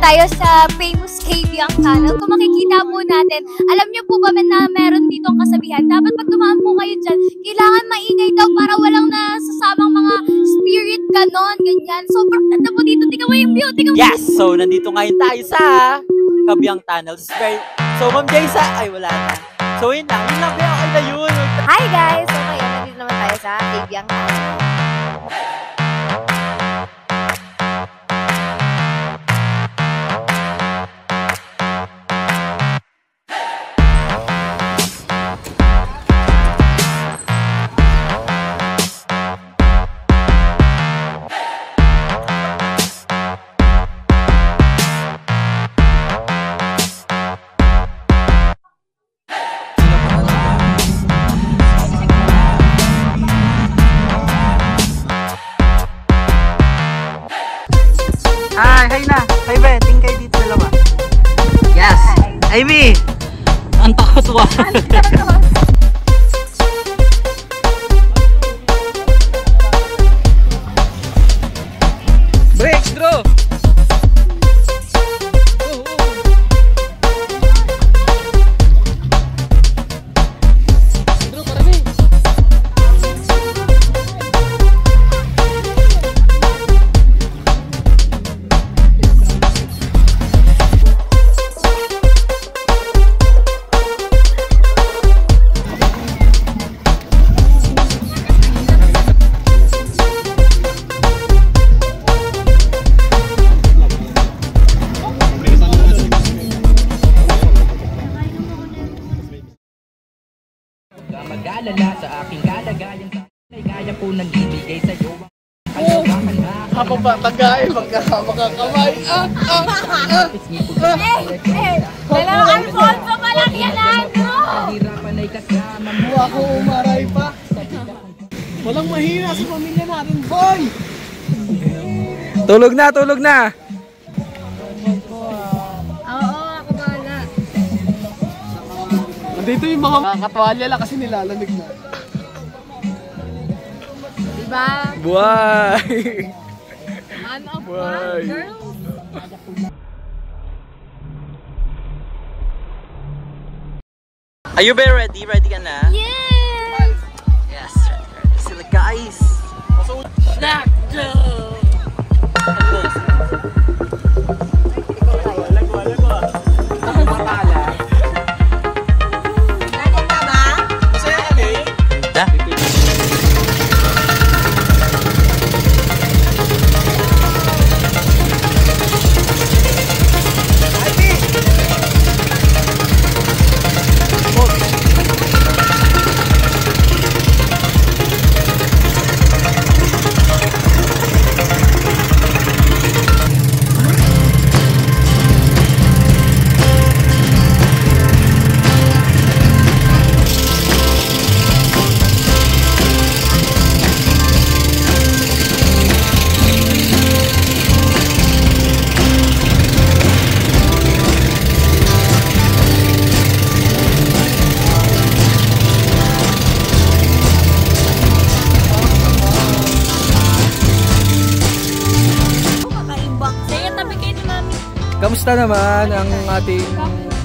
tayo sa famous Kabyang Tunnel. Kung makikita po natin, alam niyo po ba na meron ditong kasabihan? Dapat pag dumaan po kayo dyan, kailangan maingay daw para walang nasasamang mga spirit ganon, ganyan. So, ganda po dito. Tingnan mo yung view. Yes! So, nandito ngayon tayo sa Kabyang Tunnel. So, Ma'am Jaysa, ay wala na. So, yun lang. Yun lang ba okay na yun? Hi guys! So, ngayon, nandito naman tayo sa Kabyang Tunnel. Hi na. Hi, Ben. Tingin kayo dito dalawa. Yes. Ivy! Ang takot wa. Breaks, bro! Mag-alala sa aking kalagayan sa ay kaya po nang ibigay sa iyo. Ako pa, tagay, magkasama ka kamay. Dalawang Alfonso pa lang yan, Andrew! Hirapan ay kasama mo. Ako umaray pa. Walang mahina sa pamilya natin, boy! Tulog na, tulog na! Oo, ako bahala. Nandito yung mga katwalya lang kasi nilalamig na. Diba? Buhay! Man of Buhay! one, girl. Are you very ready? Ready ka na? Yes! Yes, ready sila guys! Kamusta naman ang ating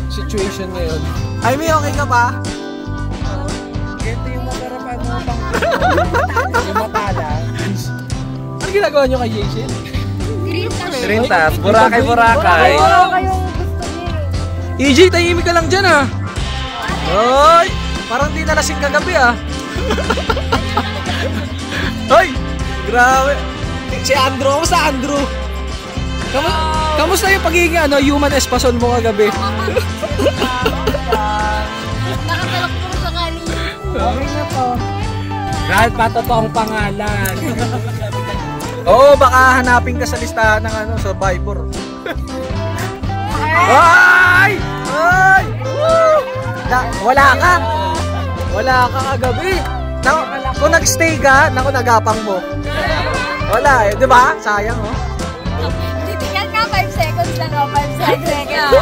situation ngayon? Amy, okay ka ba? Ganito yung magarapan mo pang yung mapala. Ano ginagawa nyo kay Jason? Trintas, Boracay, Boracay! EJ, tahimik ka lang dyan ah! Hoy! Parang di nalasing kagabi ah! Hoy! Grabe! Si Andrew, kamusta Andrew? Kamusta yung pagiging human espasyon mo kagabi? Nakatalak po sa kanin. Okay na po. Kahit pa totoong pangalan. Oo, baka hanapin ka sa listahan ng survivor. Ay! Ay! Wala ka! Wala ka kagabi! Kung nag-stay ka, nagapang mo. Wala eh, di ba? Sayang oh. Titigyan ka 5 seconds lang o 5 seconds.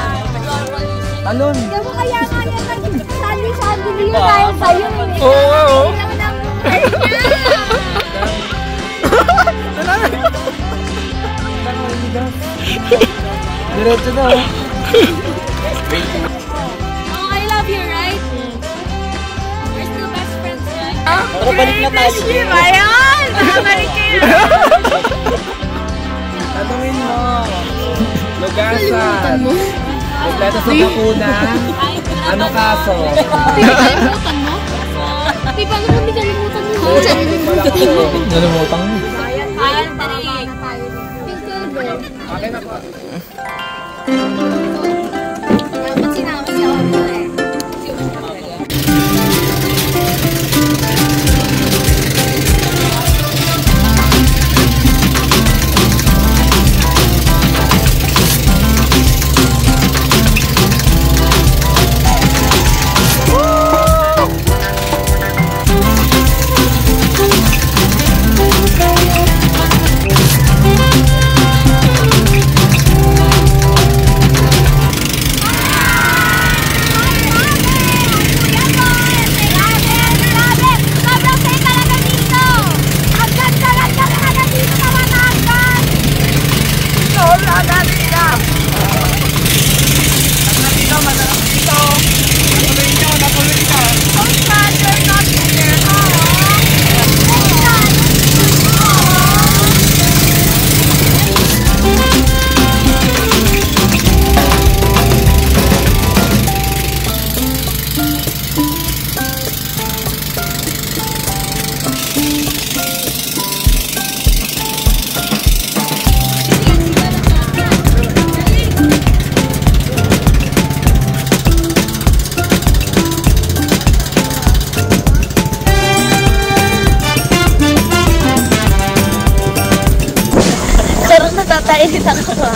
Talon. Hindi mo kaya nga yan nag-sandwich dahil sa'yo eh. Oo. Diretso na. Oh, I love you, right? We're still best friends, right? Balik na tayo. Ayan! Babalik kayo! Tanungin mo. Lugasan. Kompleto sa bakuna. Ano kaso? Kalimutan mo? Di ba naman may kalimutan mo? Wala ko. Nalimutan mo. Ayan, tari. Okay na po. Dapat sinama si Ono eh. Natatainit ako.